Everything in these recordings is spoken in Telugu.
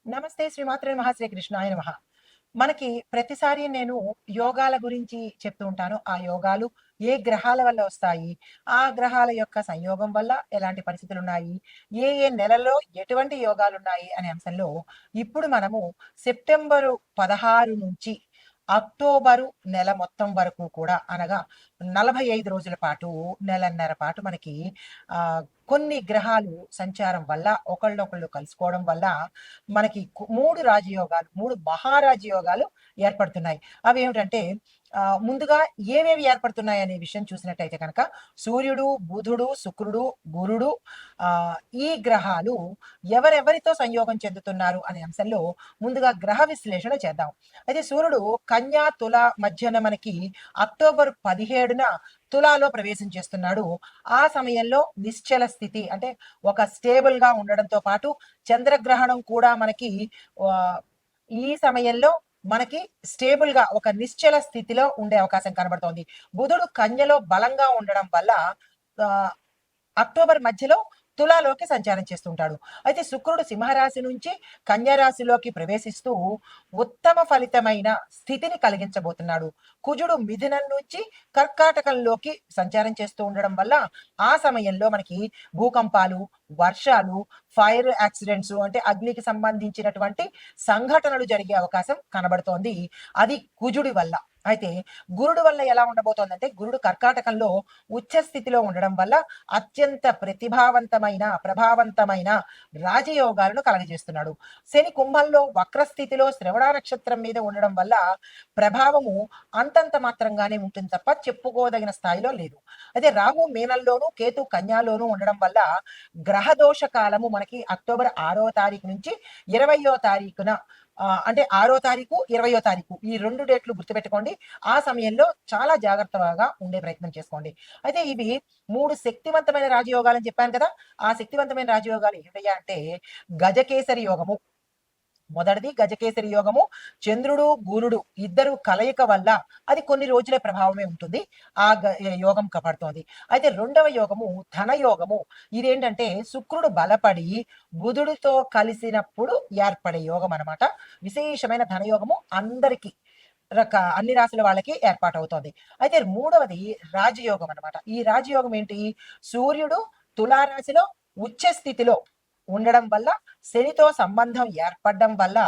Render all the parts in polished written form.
నమస్తే శ్రీమాత్రే నమః శ్రీకృష్ణాయ నమః. మనకి ప్రతిసారి నేను యోగాల గురించి చెప్తూ ఉంటాను. ఆ యోగాలు ఏ గ్రహాల వల్ల వస్తాయి? ఆ గ్రహాల యొక్క సంయోగం వల్ల ఎలాంటి పరిస్థితులున్నాయి? ఏ ఏ నెలల్లో ఎటువంటి యోగాలున్నాయి? అనే అంశంలో ఇప్పుడు మనము సెప్టెంబరు 16 నుంచి అక్టోబరు నెల మొత్తం వరకు కూడా అనగా 45 రోజుల పాటు, నెలన్నర పాటు మనకి ఆహ్, కొన్ని గ్రహాలు సంచారం వల్ల, ఒకళ్ళనొకళ్ళు కలుసుకోవడం వల్ల మనకి 3 రాజయోగాలు, 3 మహారాజయోగాలు ఏర్పడుతున్నాయి. అవేమిటంటే ముందుగా ఏవేవి ఏర్పడుతున్నాయనే విషయం చూసినట్టయితే గనక సూర్యుడు, బుధుడు, శుక్రుడు, గురుడు ఈ గ్రహాలు ఎవరెవరితో సంయోగం చెందుతున్నారు అనే అంశంలో ముందుగా గ్రహ విశ్లేషణ చేద్దాం. అయితే సూర్యుడు కన్యా, తుల మధ్యన మనకి అక్టోబర్ 17న తులాలో ప్రవేశం చేస్తున్నాడు. ఆ సమయంలో నిశ్చల స్థితి అంటే ఒక స్టేబుల్‌గా ఉండడంతో పాటు చంద్రగ్రహణం కూడా మనకి ఆహ్, ఈ సమయంలో మనకి స్టేబుల్‌గా ఒక నిశ్చల స్థితిలో ఉండే అవకాశం కనబడుతోంది. బుధుడు కన్యలో బలంగా ఉండడం వల్ల ఆహ్, అక్టోబర్ మధ్యలో తులాలోకి సంచారం చేస్తుంటాడు. అయితే శుక్రుడు సింహరాశి నుంచి కన్యా రాశిలోకి ప్రవేశిస్తూ ఉత్తమ ఫలితమైన స్థితిని కలిగించబోతున్నాడు. కుజుడు మిథునం నుంచి కర్కాటకంలోకి సంచారం చేస్తూ ఉండడం వల్ల ఆ సమయంలో మనకి భూకంపాలు, వర్షాలు, ఫైర్ యాక్సిడెంట్స్ అంటే అగ్నికి సంబంధించినటువంటి సంఘటనలు జరిగే అవకాశం కనబడుతోంది. అది కుజుడి వల్ల. అయితే గురుడు వల్ల ఎలా ఉండబోతోందంటే గురుడు కర్కాటకంలో ఉచ్చ స్థితిలో ఉండడం వల్ల అత్యంత ప్రతిభావంతమైన, ప్రభావవంతమైన రాజయోగాలను కలగజేస్తున్నాడు. శని కుంభంలో వక్రస్థితిలో శ్రవణ నక్షత్రం మీద ఉండడం వల్ల ప్రభావము అంతంత మాత్రంగానే ఉంటుంది తప్ప చెప్పుకోదగిన స్థాయిలో లేదు. అయితే రాహు మీనంలోను, కేతు కన్యాలోను ఉండడం వల్ల గ్రహ దోష కాలము మనకి అక్టోబర్ 6వ తారీఖు నుంచి 20వ తారీఖున అంటే 6వ తారీఖు, 20వ తారీఖు ఈ 2 డేట్లు గుర్తుపెట్టుకోండి. ఆ సమయంలో చాలా జాగ్రత్తగా ఉండే ప్రయత్నం చేసుకోండి. అయితే ఇవి 3 శక్తివంతమైన రాజయోగాలని చెప్పాను కదా! ఆ శక్తివంతమైన రాజయోగాలు ఏమిటయ్యా అంటే గజకేసరి యోగము. మొదటిది గజకేసరి యోగము. చంద్రుడు, గురుడు ఇద్దరు కలయిక వల్ల అది కొన్ని రోజులే ప్రభావమే ఉంటుంది. ఆ యోగం పడుతోంది. అయితే రెండవ యోగము ధన యోగము. ఇదేంటంటే శుక్రుడు బలపడి బుధుడితో కలిసినప్పుడు ఏర్పడే యోగం అనమాట. విశేషమైన ధనయోగము అందరికీ అన్ని రాశుల వాళ్ళకి ఏర్పాటవుతోంది. అయితే మూడవది రాజయోగం అనమాట. ఈ రాజయోగం ఏంటి? సూర్యుడు తులారాశిలో ఉచ్చ స్థితిలో ఉండడం వల్ల శనితో సంబంధం ఏర్పడడం వల్ల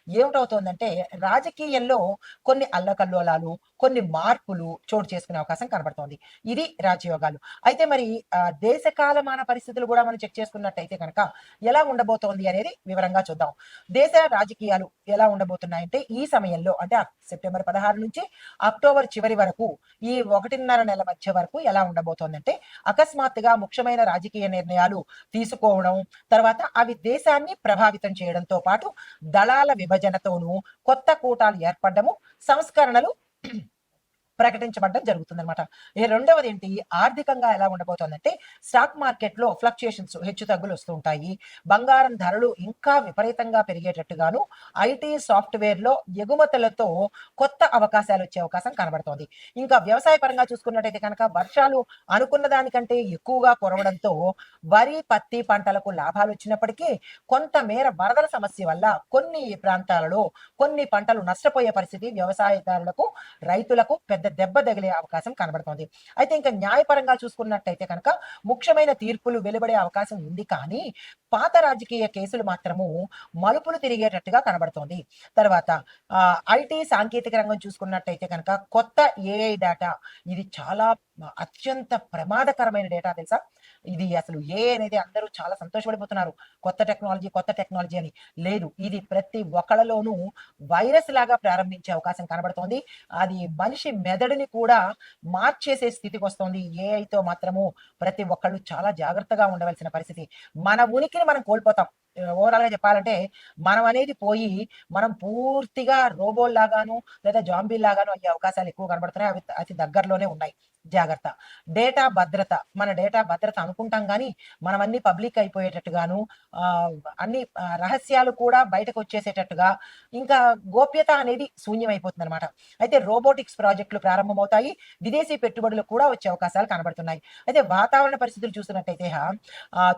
ఏమిటవుతోందంటే రాజకీయంలో కొన్ని అల్లకల్లోలాలు, కొన్ని మార్పులు చోటు చేసుకునే అవకాశం కనబడుతోంది. ఇది రాజయోగాలు. అయితే మరి దేశ కాలమాన పరిస్థితులు కూడా మనం చెక్ చేసుకున్నట్టయితే కనుక ఎలా ఉండబోతోంది అనేది వివరంగా చూద్దాం. దేశ రాజకీయాలు ఎలా ఉండబోతున్నాయంటే ఈ సమయంలో అంటే సెప్టెంబర్ 16 నుంచి అక్టోబర్ చివరి వరకు ఈ 1.5 నెల మధ్య వరకు ఎలా ఉండబోతోందంటే అకస్మాత్తుగా ముఖ్యమైన రాజకీయ నిర్ణయాలు తీసుకోవడం, తర్వాత అవి దేశాన్ని ప్రభావితం చేయడంతో పాటు దళాల విభజనతోనూ కొత్త కూటాలు ఏర్పడము, సంస్కరణలు ప్రకటించబడడం జరుగుతుందనమాట. ఈ రెండవది ఏంటి? ఆర్థికంగా ఎలా ఉండబోతోందంటే స్టాక్ మార్కెట్‌లో ఫ్లక్చుయేషన్స్ హెచ్చుతగ్గులు వస్తూ ఉంటాయి. బంగారం ధరలు ఇంకా విపరీతంగా పెరిగేటట్టుగాను, ఐటీ సాఫ్ట్‌వేర్‌లో ఎగుమతులతో కొత్త అవకాశాలు వచ్చే అవకాశం కనబడుతోంది. ఇంకా వ్యవసాయ పరంగా చూసుకున్నట్టయితే కనుక వర్షాలు అనుకున్న దానికంటే ఎక్కువగా కురవడంతో వరి, పత్తి పంటలకు లాభాలు వచ్చినప్పటికీ కొంత మేర వరదల సమస్య వల్ల కొన్ని ప్రాంతాలలో కొన్ని పంటలు నష్టపోయే పరిస్థితి వ్యవసాయదారులకు, రైతులకు పెద్ద దెబ్బ తగిలే అవకాశం కనబడుతోంది. అయితే ఇంకా న్యాయపరంగా చూసుకున్నట్టయితే కనుక ముఖ్యమైన తీర్పులు వెలువడే అవకాశం ఉంది కానీ పాత రాజకీయ కేసులు మాత్రము మలుపులు తిరిగేటట్టుగా కనబడుతోంది. తర్వాత ఐటీ సాంకేతిక రంగం చూసుకున్నట్టయితే కనుక కొత్త ఏఐ డేటా ఇది చాలా అత్యంత ప్రమాదకరమైన డేటా తెలుసా? ఇది అసలు ఏఐ అనేది అందరూ చాలా సంతోషపడిపోతున్నారు. కొత్త టెక్నాలజీ అని. లేదు. ఇది ప్రతి ఒక్కళ్ళలోనూ వైరస్ లాగా ప్రారంభించే అవకాశం కనబడుతోంది. అది మనిషి మెదడుని కూడా మార్చేసే స్థితికొస్తోంది. ఏఐతో మాత్రము ప్రతి ఒక్కళ్ళు చాలా జాగ్రత్తగా ఉండవలసిన పరిస్థితి. మన ఉనికిని మనం కోల్పోతాం. ఓవరాల్‌గా చెప్పాలంటే మనం అనేది పోయి మనం పూర్తిగా రోబోల్లాగాను లేదా జాంబీల్లాగాను అయ్యే అవకాశాలు ఎక్కువ కనబడుతున్నాయి. అవి అతి దగ్గరలోనే ఉన్నాయి. జాగ్రత్త. డేటా భద్రత. మన డేటా భద్రత అనుకుంటాం గానీ, మనమన్నీ పబ్లిక్ అయిపోయేటట్టుగాను, అన్ని రహస్యాలు కూడా బయటకొచ్చేసేటట్టుగా, ఇంకా గోప్యత అనేది శూన్యమైపోతుందనమాట. అయితే రోబోటిక్స్ ప్రాజెక్టులు ప్రారంభమవుతాయి. విదేశీ పెట్టుబడులు కూడా వచ్చే అవకాశాలు కనబడుతున్నాయి. అయితే వాతావరణ పరిస్థితులు చూస్తున్నట్టయితే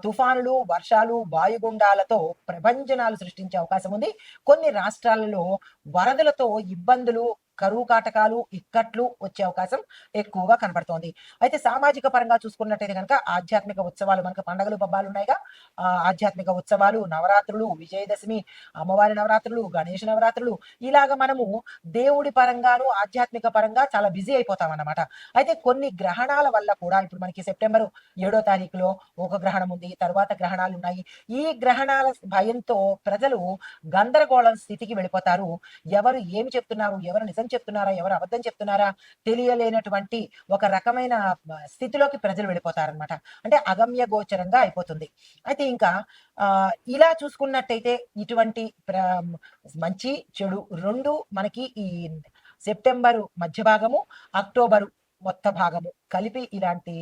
తుఫానులు, వర్షాలు, వాయుగుండాలతో వరదలతో ప్రభంజనాలు సృష్టించే అవకాశం ఉంది. కొన్ని రాష్ట్రాలలో వరదలతో ఇబ్బందులు, కరువు కాటకాలు, ఇక్కట్లు వచ్చే అవకాశం ఎక్కువగా కనబడుతోంది. అయితే సామాజిక పరంగా చూసుకున్నట్టయితే కనుక ఆధ్యాత్మిక ఉత్సవాలు, మనకు పండగలు పబ్బాలు ఉన్నాయిగా. ఆధ్యాత్మిక ఉత్సవాలు, నవరాత్రులు, విజయదశమి, అమ్మవారి నవరాత్రులు, గణేష్ నవరాత్రులు, ఇలాగ మనము దేవుడి పరంగాను ఆధ్యాత్మిక పరంగా చాలా బిజీ అయిపోతాం అన్నమాట. అయితే కొన్ని గ్రహణాల వల్ల కూడా ఇప్పుడు మనకి సెప్టెంబర్ 7వ తారీఖులో ఒక గ్రహణం ఉంది, తర్వాత గ్రహణాలు ఉన్నాయి. ఈ గ్రహణాల భయంతో ప్రజలు గందరగోళం స్థితికి వెళ్ళిపోతారు. ఎవరు ఏమి చెప్తున్నారు, ఎవరు నిజం చెప్తున్నారా, ఎవరు అబద్ధం చెప్తున్నారా తెలియలేనటువంటి ఒక రకమైన స్థితిలోకి ప్రజలు వెళ్ళిపోతారనమాట. అంటే అగమ్య గోచరంగా అయిపోతుంది. అయితే ఇంకా ఇలా చూసుకున్నట్టయితే ఇటువంటి మంచి చెడు రెండు మనకి ఈ సెప్టెంబరు మధ్య భాగము, అక్టోబరు మొత్త భాగము కలిపి ఇలాంటి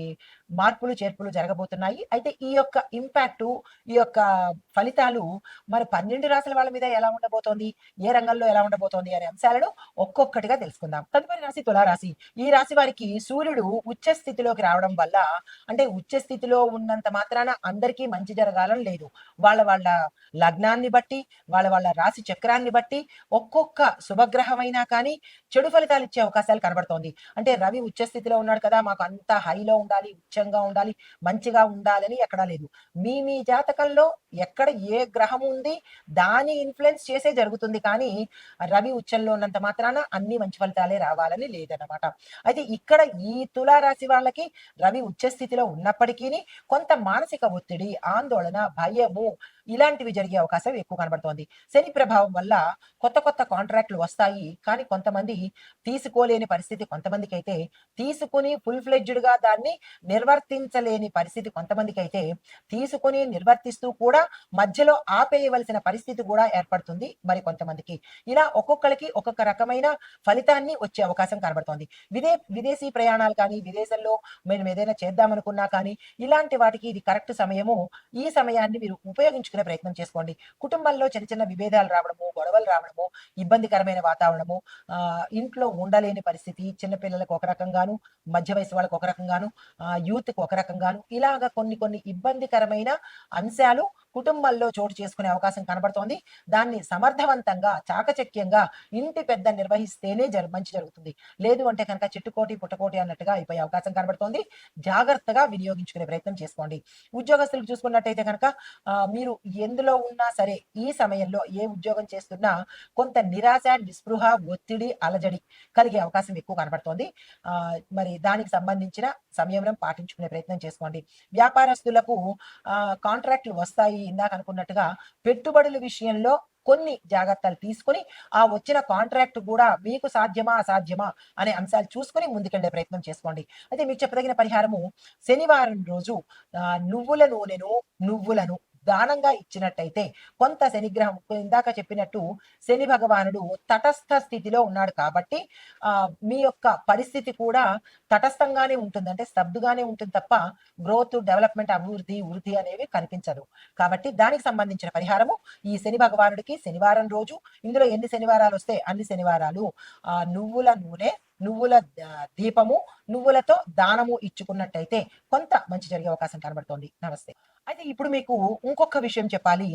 మార్పులు చేర్పులు జరగబోతున్నాయి. అయితే ఈ యొక్క ఇంపాక్టు, ఈ యొక్క ఫలితాలు మరి 12 రాశుల వాళ్ళ మీద ఎలా ఉండబోతోంది, ఏ రంగంలో ఎలా ఉండబోతోంది అనే అంశాలను ఒక్కొక్కటిగా తెలుసుకుందాం. తదుపరి రాశి తులారాశి. ఈ రాశి వారికి సూర్యుడు ఉచ్చ స్థితిలోకి రావడం వల్ల, అంటే ఉచ్చ స్థితిలో ఉన్నంత మాత్రాన అందరికీ మంచి జరగాలని లేదు. వాళ్ళ వాళ్ళ లగ్నాన్ని బట్టి, వాళ్ళ రాశి చక్రాన్ని బట్టి ఒక్కొక్క శుభగ్రహమైనా కానీ చెడు ఫలితాలు ఇచ్చే అవకాశాలు కనబడుతోంది. అంటే రవి ఉచ్చ స్థితిలో ఉన్నాడు కదా, మాకు అంతా హైలో ఉండాలి, ఉచ్చంగా ఉండాలి, మంచిగా ఉండాలని ఎక్కడా లేదు. మీ జాతకంలో ఎక్కడ ఏ గ్రహం ఉంది దాని ఇన్ఫ్లుయెన్స్ చేసే జరుగుతుంది. కానీ రవి ఉచ్చంలో ఉన్నంత మాత్రాన అన్ని మంచి ఫలితాలే రావాలని లేదన్నమాట. అయితే ఇక్కడ ఈ తులారాశి వాళ్ళకి రవి ఉచ్చ స్థితిలో ఉన్నప్పటికీ కొంత మానసిక ఒత్తిడి, ఆందోళన, భయము ఇలాంటివి జరిగే అవకాశం ఎక్కువ కనబడుతోంది. శని ప్రభావం వల్ల కొత్త కాంట్రాక్ట్లు వస్తాయి. కానీ కొంతమంది తీసుకోలేని పరిస్థితి కొంతమందికి అయితే, తీసుకుని ఫుల్ ఫ్లెడ్జ్డ్ గా దాన్ని నిర్వర్తించలేని పరిస్థితి కొంతమందికి అయితే, తీసుకుని నిర్వర్తిస్తూ కూడా మధ్యలో ఆపేయవలసిన పరిస్థితి కూడా ఏర్పడుతుంది మరి కొంతమందికి. ఇలా ఒక్కొక్కరికి ఒక్కొక్క రకమైన ఫలితాన్ని వచ్చే అవకాశం కనబడుతోంది. విదేశీ ప్రయాణాలు కానీ, విదేశంలో మేము ఏదైనా చేద్దామనుకున్నా కానీ ఇలాంటి వాటికి ఇది కరెక్ట్ సమయము. ఈ సమయాన్ని మీరు ఉపయోగించుకునే ప్రయత్నం చేసుకోండి. కుటుంబంలో చిన్న చిన్న విభేదాలు రావడము, గొడవలు రావడము, ఇబ్బందికరమైన వాతావరణము, ఇంట్లో ఉండలేని పరిస్థితి, చిన్నపిల్లలకు ఒక రకంగాను, మధ్య వయసు వాళ్ళకు ఒక రకంగాను, యూత్కి ఒక రకంగాను, ఇలాగ కొన్ని ఇబ్బందికరమైన అంశాలు కుటుంబంలో చోటు చేసుకునే అవకాశం కనబడుతోంది. దాన్ని సమర్థవంతంగా, చాకచక్యంగా ఇంటి పెద్ద నిర్వహిస్తేనే మంచి జరుగుతుంది. లేదు అంటే కనుక చిట్టుకోటి పుట్టకోటి అన్నట్టుగా అయిపోయే అవకాశం కనబడుతోంది. జాగ్రత్తగా వినియోగించుకునే ప్రయత్నం చేసుకోండి. ఉద్యోగస్తులకు చూసుకున్నట్టయితే కనుక మీరు ఎందులో ఉన్నా సరే ఈ సమయంలో ఏ ఉద్యోగం చేస్తున్నా కొంత నిరాశ, నిస్పృహ, ఒత్తిడి, అలజడి కలిగే అవకాశం ఎక్కువ కనబడుతోంది. మరి దానికి సంబంధించిన సంయమనం పాటించుకునే ప్రయత్నం చేసుకోండి. వ్యాపారస్తులకు కాంట్రాక్ట్లు వస్తాయి. ఇందాక అనుకున్నట్టుగా పెట్టుబడుల విషయంలో కొన్ని జాగ్రత్తలు తీసుకుని ఆ వచ్చిన కాంట్రాక్ట్ కూడా మీకు సాధ్యమా అసాధ్యమా అనే అంశాలు చూసుకుని ముందుకెళ్లే ప్రయత్నం చేసుకోండి. అయితే మీకు చెప్పదగిన పరిహారము, శనివారం రోజు నువ్వుల నూనెను, నువ్వులను దానంగా ఇచ్చినట్టయితే కొంత శనిగ్రహం, ఇందాక చెప్పినట్టు శని భగవానుడు తటస్థ స్థితిలో ఉన్నాడు కాబట్టి మీ యొక్క పరిస్థితి కూడా తటస్థంగానే ఉంటుంది, అంటే స్తబ్దుగానే ఉంటుంది తప్ప గ్రోత్, డెవలప్మెంట్, అభివృద్ధి, వృద్ధి అనేవి కనిపించదు. కాబట్టి దానికి సంబంధించిన పరిహారము ఈ శని భగవానుడికి శనివారం రోజు, ఇందులో ఎన్ని శనివారాలు వస్తే అన్ని శనివారాలు నువ్వుల నూనె, నువ్వుల దీపము, నువ్వులతో దానము ఇచ్చుకున్నట్టయితే కొంత మంచి జరిగే అవకాశం కనబడుతోంది. నమస్తే. అయితే ఇప్పుడు మీకు ఇంకొక విషయం చెప్పాలి.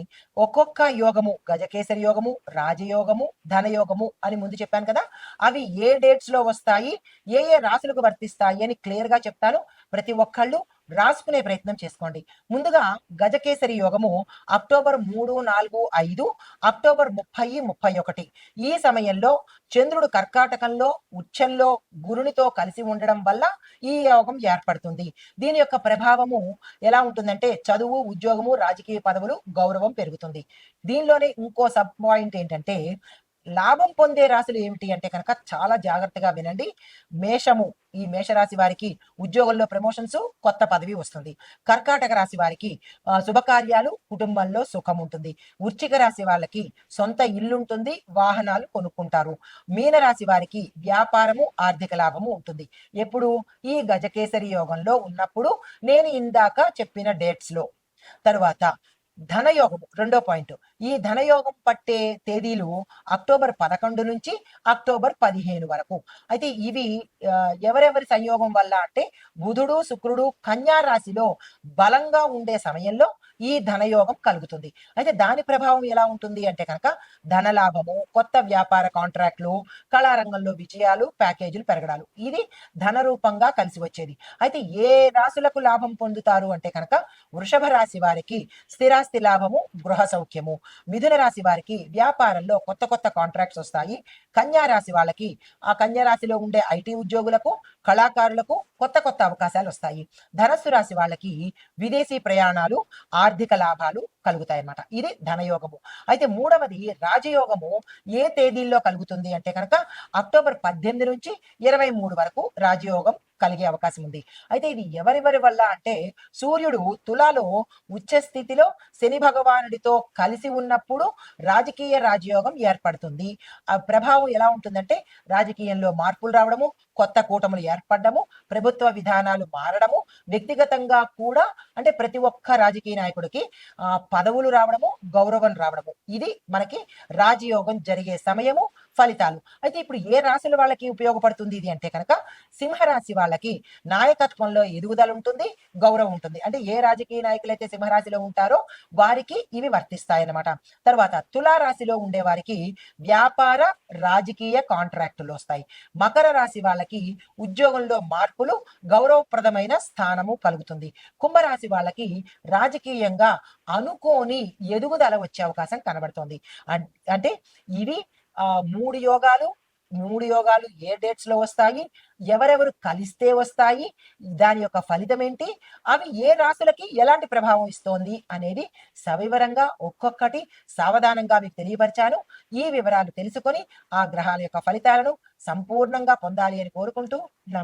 ఒక్కొక్క యోగము, గజకేసరి యోగము, రాజయోగము, ధనయోగము అని ముందు చెప్పాను కదా, అవి ఏ డేట్స్ లో వస్తాయి, ఏ రాశులకు వర్తిస్తాయి అని క్లియర్ గా చెప్తాను. ప్రతి ఒక్కళ్ళు రాసుకునే ప్రయత్నం చేసుకోండి. ముందుగా గజకేసరి యోగము అక్టోబర్ 3, 4, 5, అక్టోబర్ 30, 31 ఈ సమయంలో చంద్రుడు కర్కాటకంలో ఉచ్చంలో గురునితో కలిసి ఉండడం వల్ల ఈ యోగం ఏర్పడుతుంది. దీని యొక్క ప్రభావము ఎలా ఉంటుందంటే చదువు, ఉద్యోగము, రాజకీయ పదవులు, గౌరవం పెరుగుతుంది. దీనిలోనే ఇంకో సబ్ పాయింట్ ఏంటంటే లాభం పొందే రాశులు ఏమిటి అంటే కనుక చాలా జాగ్రత్తగా వినండి. మేషము, ఈ మేషరాశి వారికి ఉద్యోగంలో ప్రమోషన్స్, కొత్త పదవి వస్తుంది. కర్కాటక రాశి వారికి శుభకార్యాలు, కుటుంబంలో సుఖం ఉంటుంది. వృశ్చిక రాశి వాళ్ళకి సొంత ఇల్లు ఉంటుంది, వాహనాలు కొనుక్కుంటారు. మీనరాశి వారికి వ్యాపారము, ఆర్థిక లాభము ఉంటుంది. ఎప్పుడు ఈ గజకేసరి యోగంలో ఉన్నప్పుడు, నేను ఇందాక చెప్పిన డేట్స్ లో. తరువాత ధనయోగము రెండో పాయింట్. ఈ ధనయోగం పట్టే తేదీలు అక్టోబర్ 11 నుంచి అక్టోబర్ 15 వరకు. అయితే ఇవి ఎవరెవరి సంయోగం వల్ల అంటే బుధుడు శుక్రుడు కన్యా రాశిలో బలంగా ఉండే సమయంలో ఈ ధనయోగం కలుగుతుంది. అయితే దాని ప్రభావం ఎలా ఉంటుంది అంటే కనుక ధనలాభము, కొత్త వ్యాపార కాంట్రాక్ట్లు, కళారంగంలో విజయాలు, ప్యాకేజీలు పెరగడాలు, ఇది ధన రూపంగా కలిసి వచ్చేది. అయితే ఏ రాశులకు లాభం పొందుతారు అంటే కనుక వృషభ రాశి వారికి స్థిరాస్తి లాభము, గృహ సౌఖ్యము. మిథున రాశి వారికి వ్యాపారంలో కొత్త కొత్త కాంట్రాక్ట్స్ వస్తాయి. కన్యా రాశి వాళ్ళకి ఆ కన్యా రాశిలో ఉండే ఐటీ ఉద్యోగులకు, కళాకారులకు కొత్త కొత్త అవకాశాలు వస్తాయి. ధనస్సు రాశి వాళ్ళకి విదేశీ ప్రయాణాలు, ఆర్థిక లాభాలు కలుగుతాయన్నమాట. ఇది ధనయోగము. అయితే మూడవది రాజయోగము ఏ తేదీల్లో కలుగుతుంది అంటే కనుక అక్టోబర్ 18 నుంచి 23 వరకు రాజయోగం కలిగే అవకాశం ఉంది. అయితే ఇది ఎవరెవరి వల్ల అంటే సూర్యుడు తులాలో ఉచ్చ స్థితిలో శని భగవానుడితో కలిసి ఉన్నప్పుడు రాజకీయ రాజయోగం ఏర్పడుతుంది. ఆ ప్రభావం ఎలా ఉంటుందంటే రాజకీయంలో మార్పులు రావడము, కొత్త కూటములు ఏర్పడము, ప్రభుత్వ విధానాలు మారడము, వ్యక్తిగతంగా కూడా అంటే ప్రతి ఒక్క రాజకీయ నాయకుడికి పదవులు రావడము, గౌరవం రావడము, ఇది మనకి రాజయోగం జరిగే సమయము, ఫలితాలు. అయితే ఇప్పుడు ఏ రాశుల వాళ్ళకి ఉపయోగపడుతుంది ఇది అంటే కనుక సింహరాశి వాళ్ళకి నాయకత్వంలో ఎదుగుదల ఉంటుంది, గౌరవం ఉంటుంది. అంటే ఏ రాజకీయ నాయకులైతే సింహరాశిలో ఉంటారో వారికి ఇవి వర్తిస్తాయన్నమాట. తర్వాత తులారాశిలో ఉండే వారికి వ్యాపార రాజకీయ కాంట్రాక్టులు వస్తాయి. మకర రాశి వాళ్ళకి ఉద్యోగంలో మార్పులు, గౌరవప్రదమైన స్థానము కలుగుతుంది. కుంభరాశి వాళ్ళకి రాజకీయంగా అనుకోని ఎదుగుదల వచ్చే అవకాశం కనబడుతుంది. అంటే ఇవి మూడు యోగాలు. మూడు యోగాలు ఏ డేట్స్ లో వస్తాయి, ఎవరెవరు కలిస్తే వస్తాయి, దాని యొక్క ఫలితం ఏంటి, అవి ఏ రాశులకి ఎలాంటి ప్రభావం ఇస్తోంది అనేది సవివరంగా ఒక్కొక్కటి సావధానంగా మీకు తెలియపరిచాను. ఈ వివరాలు తెలుసుకొని ఆ గ్రహాల యొక్క ఫలితాలను సంపూర్ణంగా పొందాలి అని కోరుకుంటూ నమస్తే.